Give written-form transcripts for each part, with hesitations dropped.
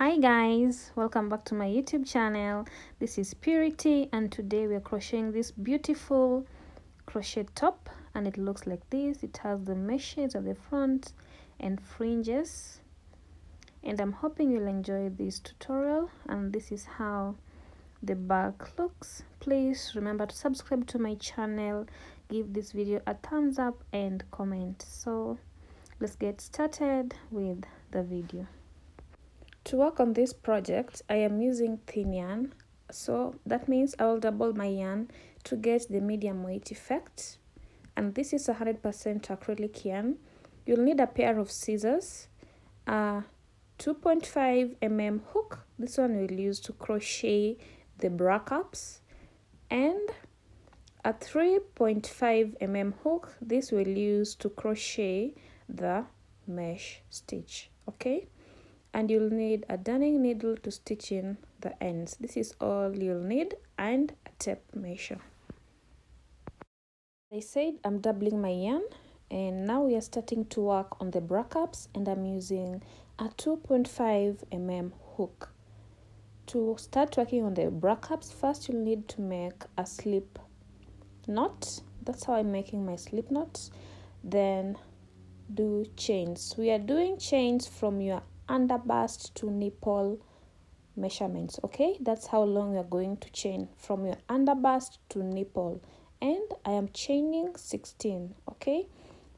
Hi guys, welcome back to my YouTube channel. This is Purity and today we are crocheting this beautiful crochet top, and it looks like this. It has the meshes at the front and fringes, and I'm hoping you'll enjoy this tutorial. And this is how the back looks. Please remember to subscribe to my channel, give this video a thumbs up and comment. So let's get started with the video. To work on this project, I am using thin yarn, so that means I will double my yarn to get the medium weight effect. And this is 100% acrylic yarn. You'll need a pair of scissors, a 2.5 mm hook, this one we'll use to crochet the bra cups, and a 3.5 mm hook, this we'll use to crochet the mesh stitch. Okay, and you'll need a darning needle to stitch in the ends. This is all you'll need, and a tape measure. I said I'm doubling my yarn, and now we are starting to work on the bra cups, and I'm using a 2.5 mm hook. To start working on the bra cups, first you'll need to make a slip knot. That's how I'm making my slip knots. Then do chains. We are doing chains from your underbust to nipple measurements. Okay, that's how long you're going to chain, from your underbust to nipple, and I am chaining 16. Okay,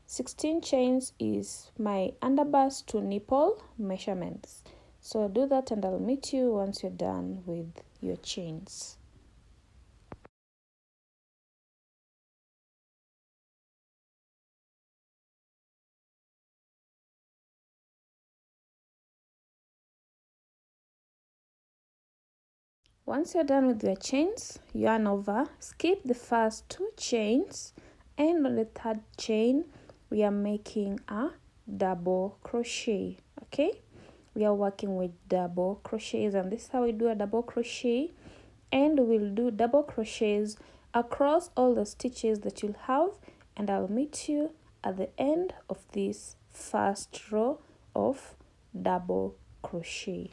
16 chains is my underbust to nipple measurements. So do that and I'll meet you once you're done with your chains. Once you're done with your chains, yarn over, skip the first two chains, and on the third chain we are making a double crochet. Okay, we are working with double crochets, and this is how we do a double crochet. And we'll do double crochets across all the stitches that you'll have, and I'll meet you at the end of this first row of double crochet.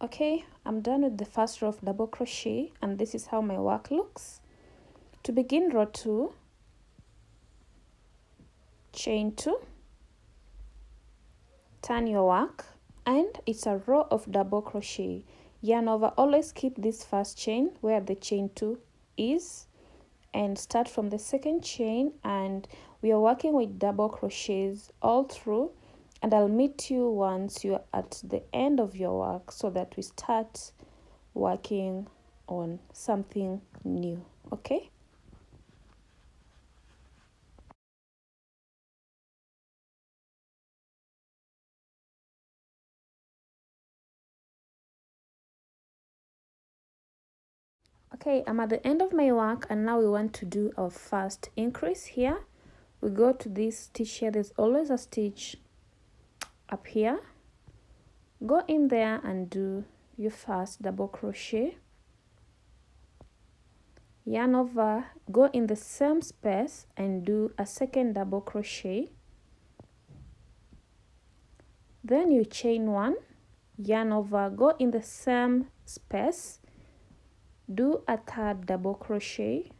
Okay, I'm done with the first row of double crochet, and this is how my work looks. To begin row 2, chain 2, turn your work, and it's a row of double crochet. Yarn over, always keep this first chain where the chain 2 is, and start from the second chain, and we are working with double crochets all through, and I'll meet you once you're at the end of your work so that we start working on something new. Okay, I'm at the end of my work, and now we want to do our first increase. Here we go to this stitch here, there's always a stitch up here. Go in there and do your first double crochet, yarn over, go in the same space and do a second double crochet, then you chain 1, yarn over, go in the same space, do a third double crochet,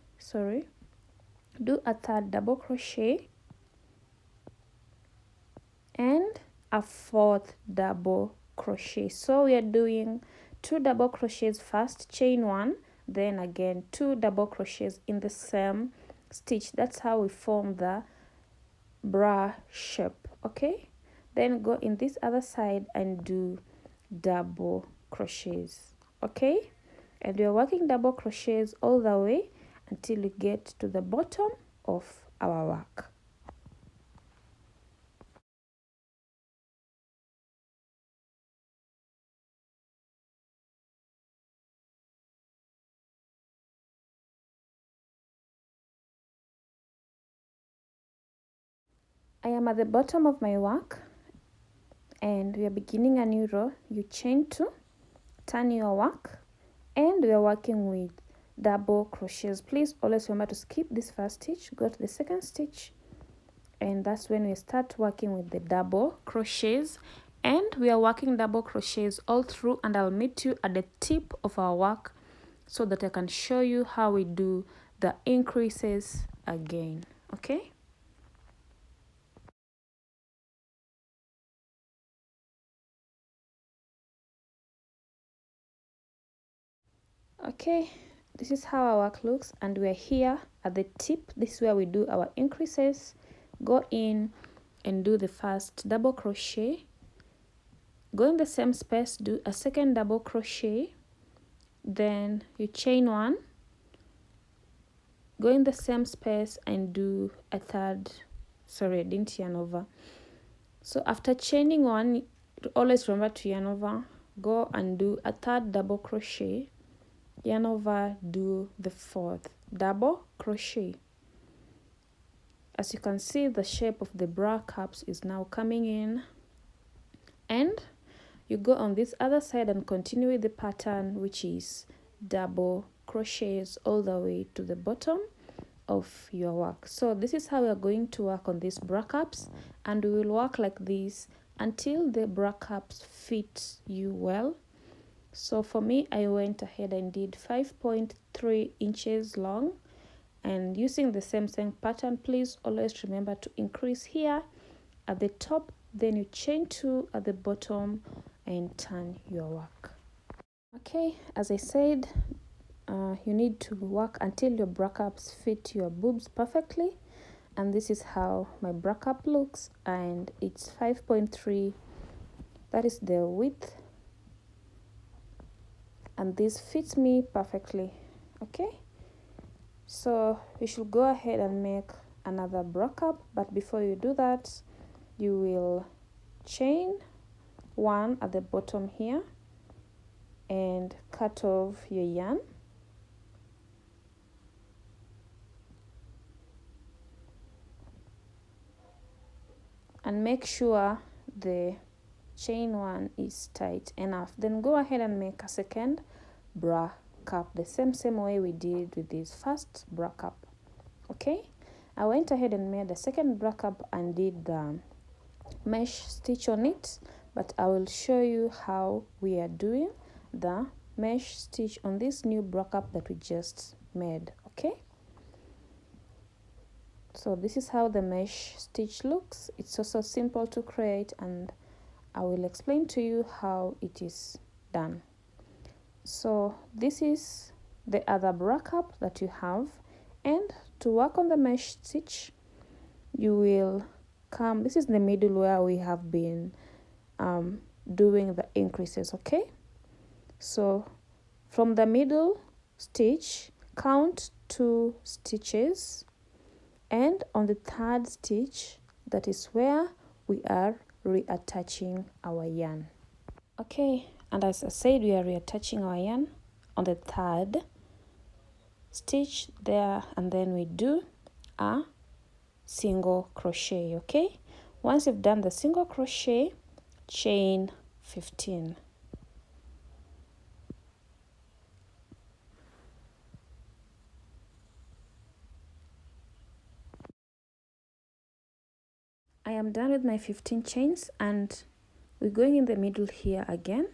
do a third double crochet and a fourth double crochet. So we are doing 2 double crochets first, chain 1, then again 2 double crochets in the same stitch. That's how we form the bra shape. Okay, then go in this other side and do double crochets. Okay, and we are working double crochets all the way until we get to the bottom of our work. I am at the bottom of my work and we are beginning a new row. You chain 2, turn your work, and we are working with double crochets. Please always remember to skip this first stitch, go to the second stitch, and that's when we start working with the double crochets. And we are working double crochets all through, and I'll meet you at the tip of our work so that I can show you how we do the increases again. Okay. Okay, this is how our work looks, and we're here at the tip. This is where we do our increases. Go in and do the first double crochet, go in the same space, do a second double crochet, then you chain 1, go in the same space and do a third. Sorry, I didn't yarn over. So after chaining 1, always remember to yarn over, go and do a third double crochet, yarn over, do the 4th double crochet. As you can see, the shape of the bra cups is now coming in, and you go on this other side and continue with the pattern, which is double crochets all the way to the bottom of your work. So this is how we are going to work on these bra cups, and we will work like this until the bra cups fit you well. So for me, I went ahead and did 5.3 inches long, and using the same pattern. Please always remember to increase here at the top, then you chain 2 at the bottom and turn your work. Okay, as I said, you need to work until your bra cups fit your boobs perfectly, and this is how my bra cup looks, and it's 5.3. that is the width, and this fits me perfectly. Okay, so you should go ahead and make another bra cup, but before you do that, you will chain 1 at the bottom here and cut off your yarn, and make sure the chain 1 is tight enough. Then go ahead and make a second bra cup the same way we did with this first bra cup. Okay, I went ahead and made the second bra cup and did the mesh stitch on it, but I will show you how we are doing the mesh stitch on this new bra cup that we just made. Okay, so this is how the mesh stitch looks. It's also simple to create, and I will explain to you how it is done. So this is the other bra cup that you have, and to work on the mesh stitch, you will come, this is the middle where we have been doing the increases. Okay, so from the middle stitch, count 2 stitches, and on the 3rd stitch, that is where we are reattaching our yarn. Okay, and as I said, we are reattaching our yarn on the 3rd stitch there, and then we do a single crochet. Okay, once you've done the single crochet, chain 15. I am done with my 15 chains, and we're going in the middle here again.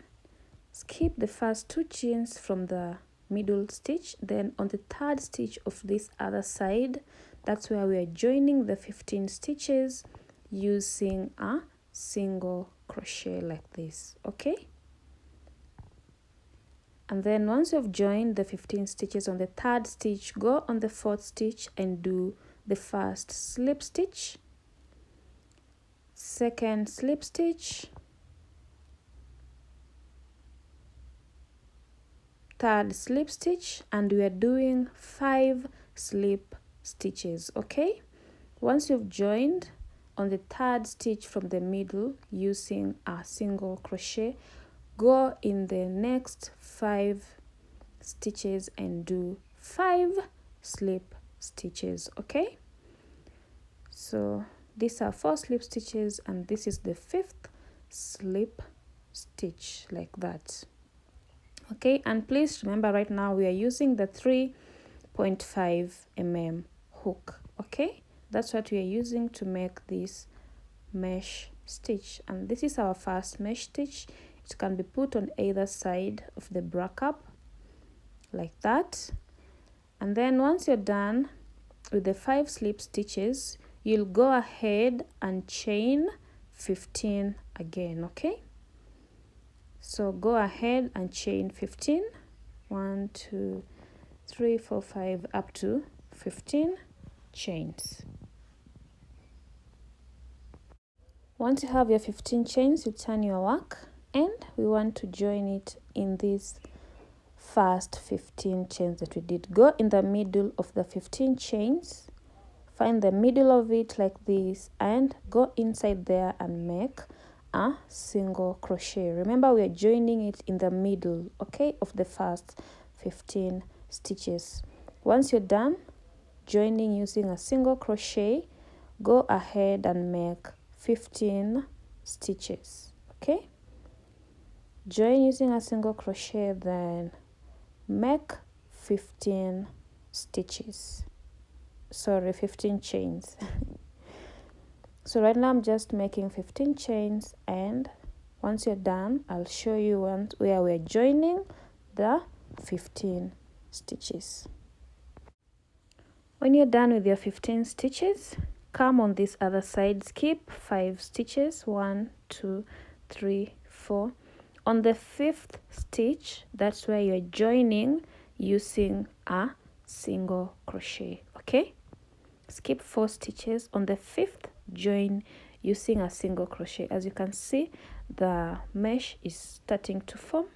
Skip the first 2 chains from the middle stitch, then on the 3rd stitch of this other side, that's where we are joining the 15 stitches using a single crochet like this. Okay, and then once you've joined the 15 stitches on the 3rd stitch, go on the 4th stitch and do the first slip stitch, second slip stitch, 3rd slip stitch, and we are doing 5 slip stitches. Okay, once you've joined on the 3rd stitch from the middle using a single crochet, go in the next 5 stitches and do 5 slip stitches. Okay, so These are 4 slip stitches, and this is the 5th slip stitch, like that. Okay, and please remember, right now we are using the 3.5 mm hook. Okay, that's what we are using to make this mesh stitch, and this is our first mesh stitch. It can be put on either side of the bra cup, like that. And then once you're done with the 5 slip stitches, you'll go ahead and chain 15 again. Okay, so go ahead and chain 15. 1 2 3 4 5 up to 15 chains. Once you have your 15 chains, you turn your work, and we want to join it in these first 15 chains that we did. Go in the middle of the 15 chains, find the middle of it like this, and go inside there and make a single crochet. Remember, we are joining it in the middle, okay, of the first 15 stitches. Once you're done joining using a single crochet, go ahead and make 15 stitches. Okay, join using a single crochet, then make 15 stitches, 15 chains. So right now I'm just making 15 chains, and once you're done, I'll show you where we're joining the 15 stitches. When you're done with your 15 stitches, come on this other side, skip 5 stitches, 1 2 3 4. On the 5th stitch, that's where you're joining using a single crochet. Okay, skip 4 stitches. On the 5th, join using a single crochet. As you can see, the mesh is starting to form,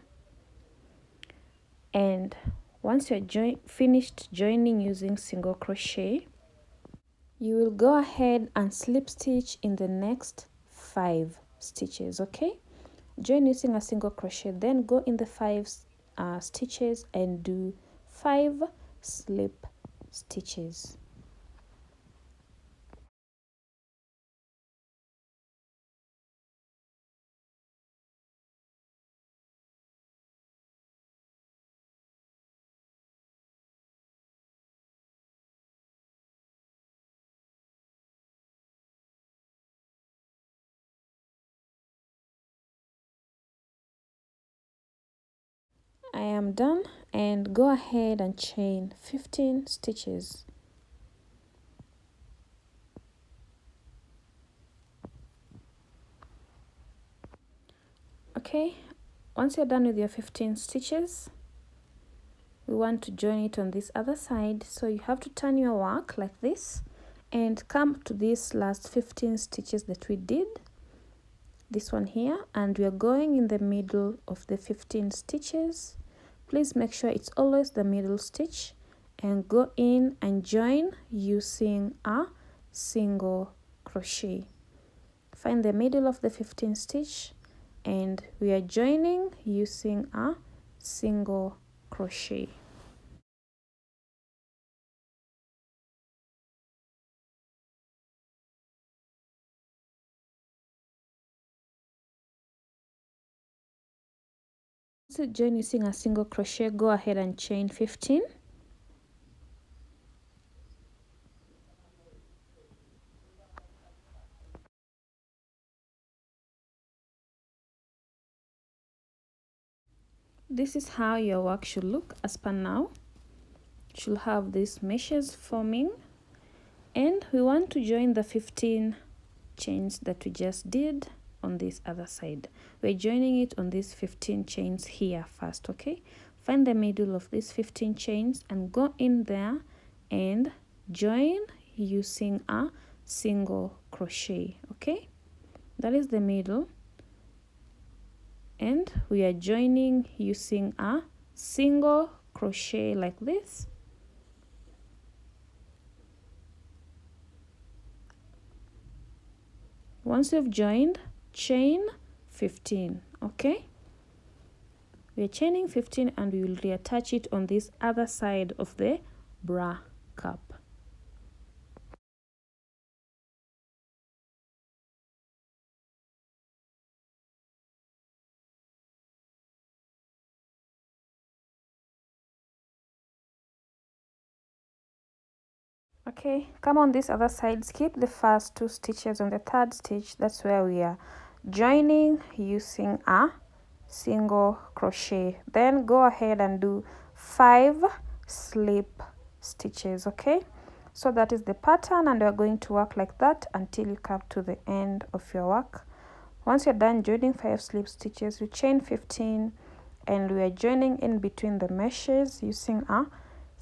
and once you're finished joining using single crochet, you will go ahead and slip stitch in the next 5 stitches. Okay, join using a single crochet, then go in the 5 stitches and do 5 slip stitches. I am done, and go ahead and chain 15 stitches. Okay, once you're done with your 15 stitches, we want to join it on this other side, so you have to turn your work like this and come to this last 15 stitches that we did, this one here, and we are going in the middle of the 15 stitches. Please make sure it's always the middle stitch, and go in and join using a single crochet. Find the middle of the 15 stitch, and we are joining using a single crochet. So join using a single crochet, go ahead and chain 15. This is how your work should look as per now. You should have these meshes forming, and we want to join the 15 chains that we just did on this other side. We're joining it on these 15 chains here first. Okay, find the middle of these 15 chains and go in there and join using a single crochet. Okay, that is the middle, and we are joining using a single crochet like this. Once you've joined, chain 15. Okay, we're chaining 15, and we will reattach it on this other side of the bra cup. Okay, come on this other side, skip the first 2 stitches. On the 3rd stitch, that's where we are joining using a single crochet. Then go ahead and do 5 slip stitches. Okay, so that is the pattern, and we're going to work like that until you come to the end of your work. Once you're done joining 5 slip stitches, you chain 15, and we are joining in between the meshes using a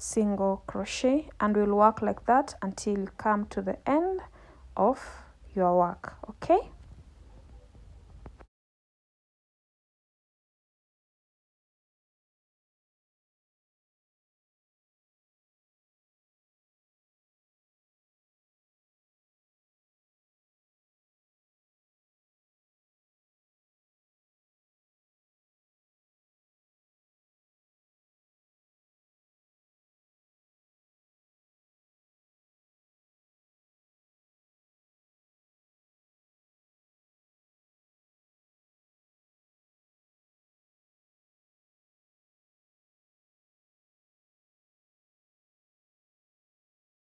single crochet, and we'll work like that until you come to the end of your work. Okay,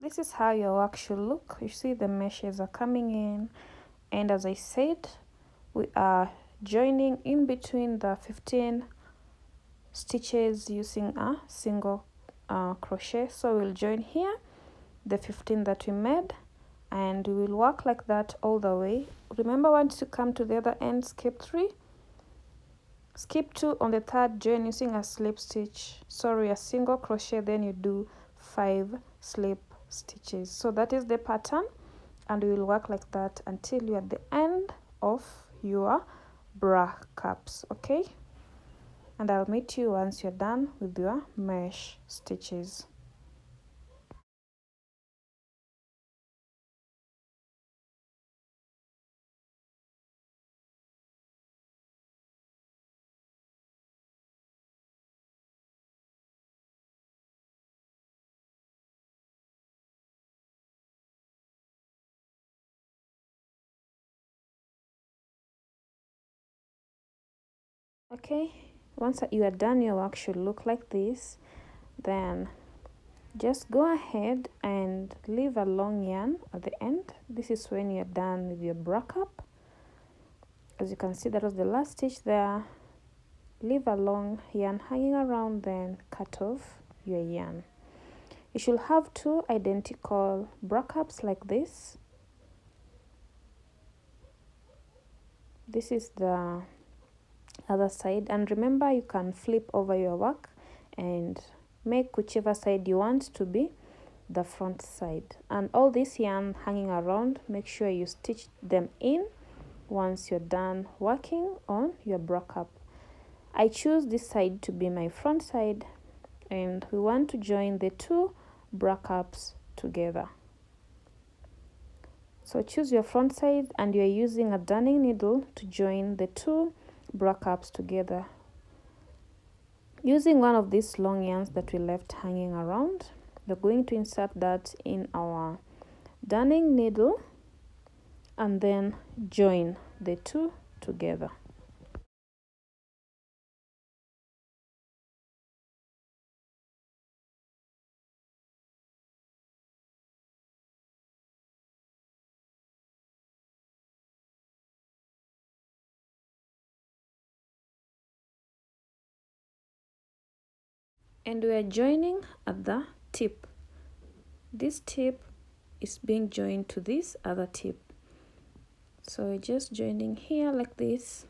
this is how your work should look. You see the meshes are coming in, and as I said, we are joining in between the 15 stitches using a single crochet. So we'll join here the 15 that we made, and we will work like that all the way. Remember, once you come to the other end, skip 3, skip 2. On the 3rd, join using a slip stitch, a single crochet, then you do 5 slip stitches. So that is the pattern, and we will work like that until you're at the end of your bra cups. Okay, and I'll meet you once you're done with your mesh stitches. Okay, once you are done, your work should look like this. Then just go ahead and leave a long yarn at the end. This is when you're done with your bra cup. As you can see, that was the last stitch there. Leave a long yarn hanging around, then cut off your yarn. You should have 2 identical bra cups like this. This is the other side, and remember, you can flip over your work and make whichever side you want to be the front side. And all this yarn hanging around, make sure you stitch them in once you're done working on your bra cup. I choose this side to be my front side, and we want to join the 2 bra cups together. So choose your front side, and you're using a darning needle to join the 2 bra cups together. Using one of these long yarns that we left hanging around, we're going to insert that in our darning needle and then join the 2 together. And we are joining at the tip. This tip is being joined to this other tip. So we're just joining here like this.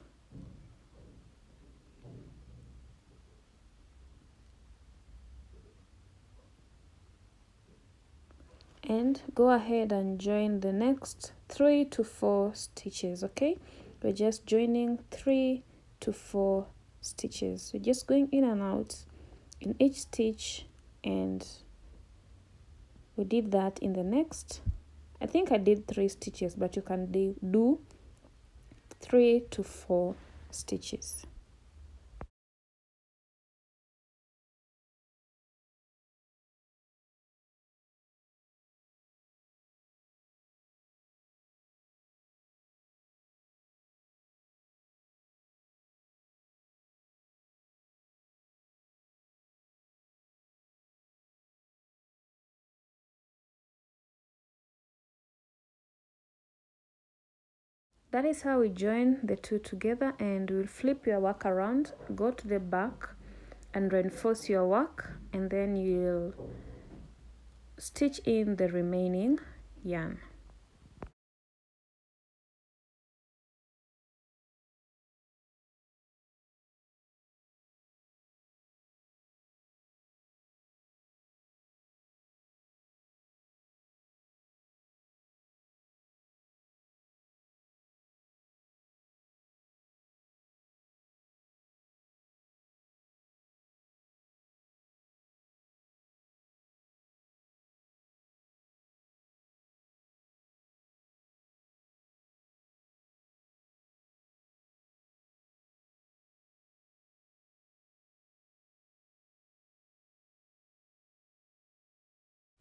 And go ahead and join the next 3 to 4 stitches. Okay, we're just joining 3 to 4 stitches. We're just going in and out in each stitch, and we did that in the next. I think I did 3 stitches, but you can do 3 to 4 stitches. That is how we join the two together, and we'll flip your work around, go to the back and reinforce your work, and then you'll stitch in the remaining yarn.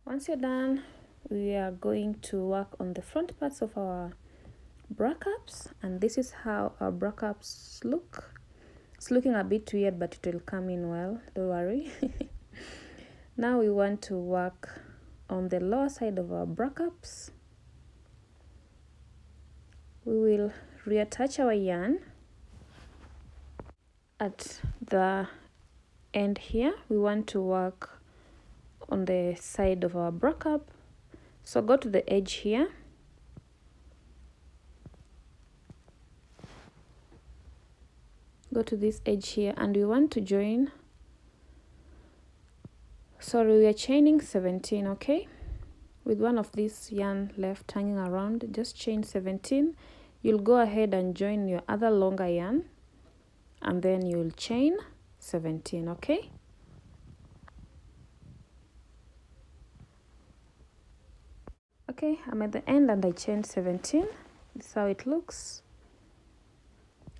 Once you're done, we are going to work on the front parts of our bra cups, and this is how our bra cups look. It's looking a bit weird, but it will come in well, don't worry. Now we want to work on the lower side of our bra cups. We will reattach our yarn at the end here. We want to work on the side of our bra cup, so go to the edge here, go to this edge here, and we want to join. Sorry, we are chaining 17, okay? With one of these yarn left hanging around, just chain 17. You'll go ahead and join your other longer yarn, and then you'll chain 17, okay? Okay, I'm at the end and I chained 17. This is how it looks.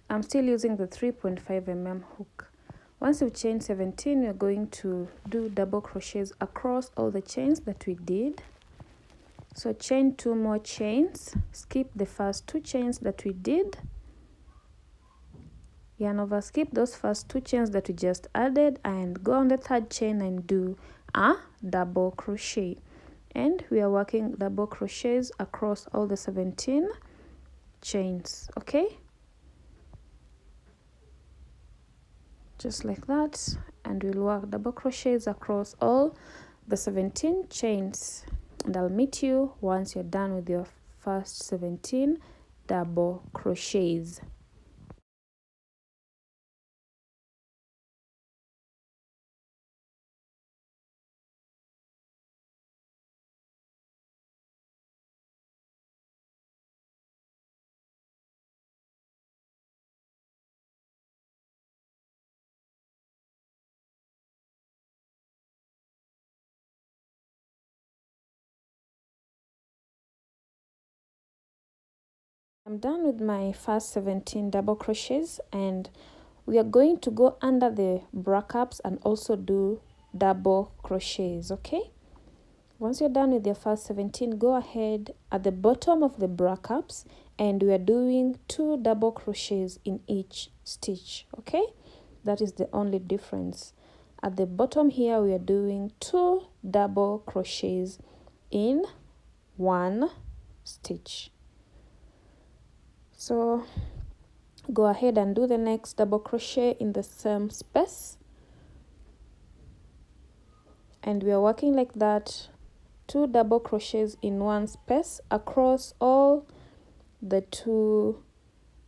I'm still using the 3.5 mm hook. Once you've chained 17, we're going to do double crochets across all the chains that we did. So chain 2 more chains, skip the first 2 chains that we did, yarn over, skip those first 2 chains that we just added, and go on the 3rd chain and do a double crochet. And we are working double crochets across all the 17 chains, okay? Just like that, and we'll work double crochets across all the 17 chains, and I'll meet you once you're done with your first 17 double crochets. I'm done with my first 17 double crochets, and we are going to go under the bra cups and also do double crochets, okay? Once you're done with your first 17, go ahead at the bottom of the bra cups, and we are doing 2 double crochets in each stitch, okay? That is the only difference. At the bottom here, we are doing 2 double crochets in one stitch. So go ahead and do the next double crochet in the same space, and we are working like that, 2 double crochets in one space across all the 2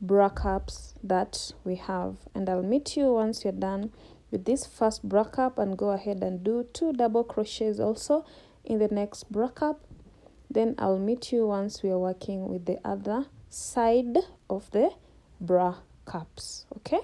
bra cups that we have. And I'll meet you once you're done with this first bra cup, and go ahead and do 2 double crochets also in the next bra cup. Then I'll meet you once we are working with the other side of the bra cups, okay?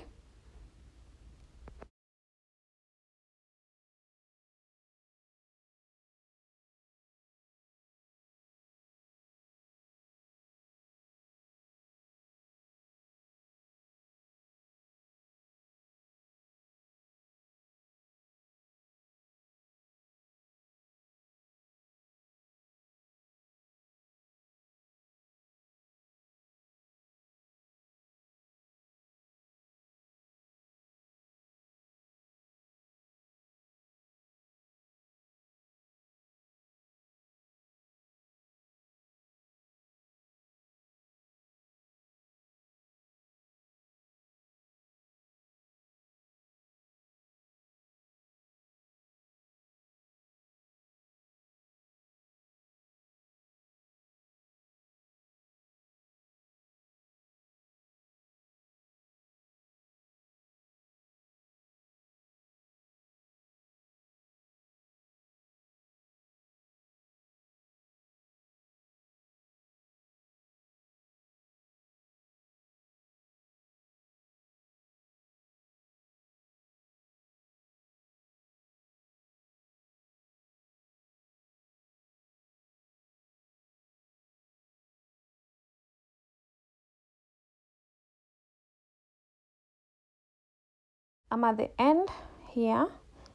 I'm at the end here,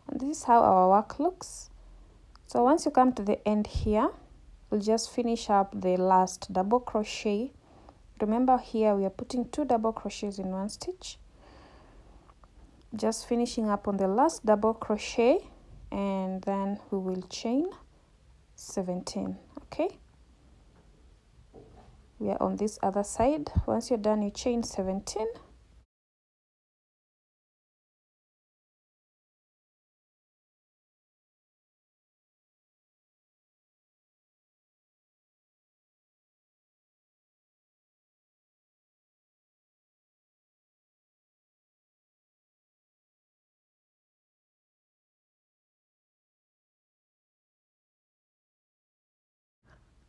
and this is how our work looks. So once you come to the end here, we'll just finish up the last double crochet. Remember here we are putting 2 double crochets in 1 stitch. Just finishing up on the last double crochet, and then we will chain 17. Okay, we are on this other side. Once you're done, you chain 17.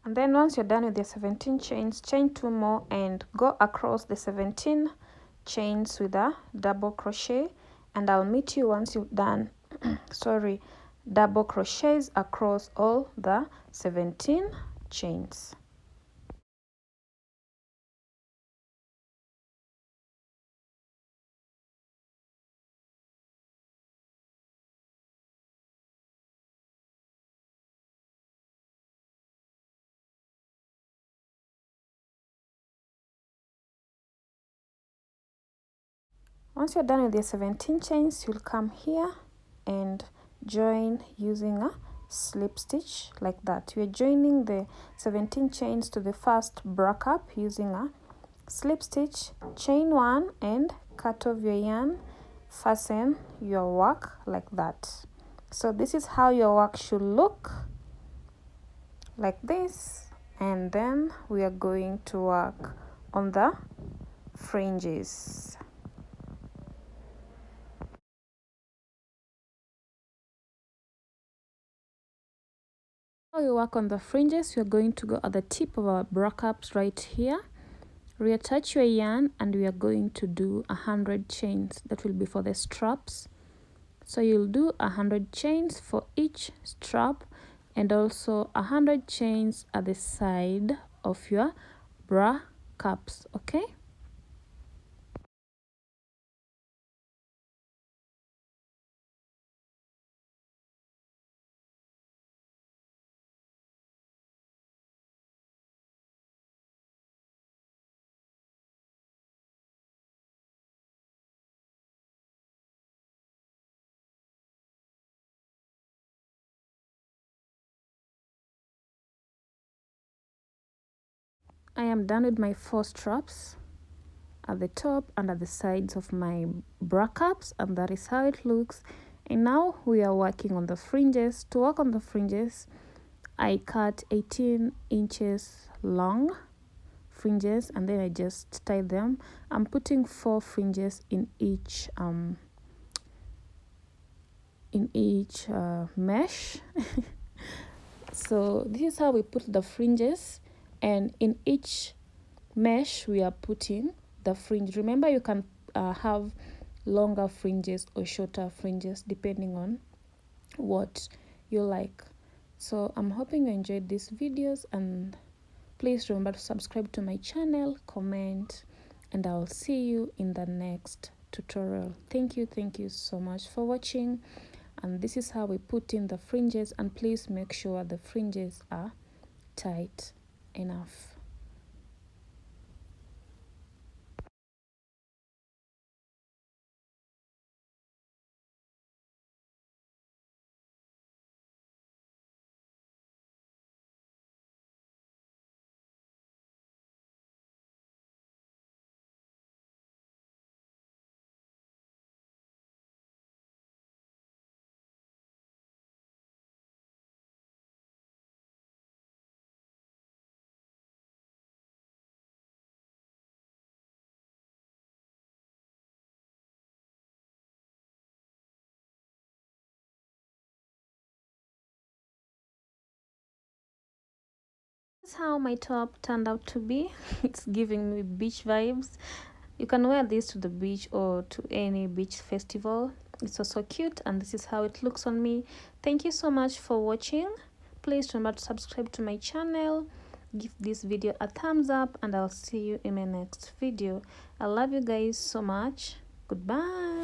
And then once you're done with the 17 chains, chain 2 more and go across the 17 chains with a double crochet, and I'll meet you once you've done double crochets across all the 17 chains. Once you're done with the 17 chains, you'll come here and join using a slip stitch like that. You're joining the 17 chains to the first brack up using a slip stitch, chain 1 and cut off your yarn, fasten your work like that. So this is how your work should look, like this, and then we are going to work on the fringes. While you work on the fringes, you're going to go at the tip of our brack ups right here, reattach your yarn, and we are going to do 100 chains. That will be for the straps. So you'll do 100 chains for each strap, and also 100 chains at the side of your bra cups. Okay, I am done with my 4 straps at the top and at the sides of my bra cups, and that is how it looks. And now we are working on the fringes. To work on the fringes, I cut 18 inches long fringes, and then I just tie them. I'm putting 4 fringes in each mesh. So this is how we put the fringes, and in each mesh we are putting the fringe. Remember, you can have longer fringes or shorter fringes depending on what you like. So I'm hoping you enjoyed these videos, and please remember to subscribe to my channel, comment, and I'll see you in the next tutorial. Thank you so much for watching. And this is how we put in the fringes, and please make sure the fringes are tight enough. This is how my top turned out to be. It's giving me beach vibes. You can wear this to the beach or to any beach festival. It's also cute, and this is how it looks on me. Thank you so much for watching. Please remember to subscribe to my channel, give this video a thumbs up, and I'll see you in my next video. I love you guys so much. Goodbye.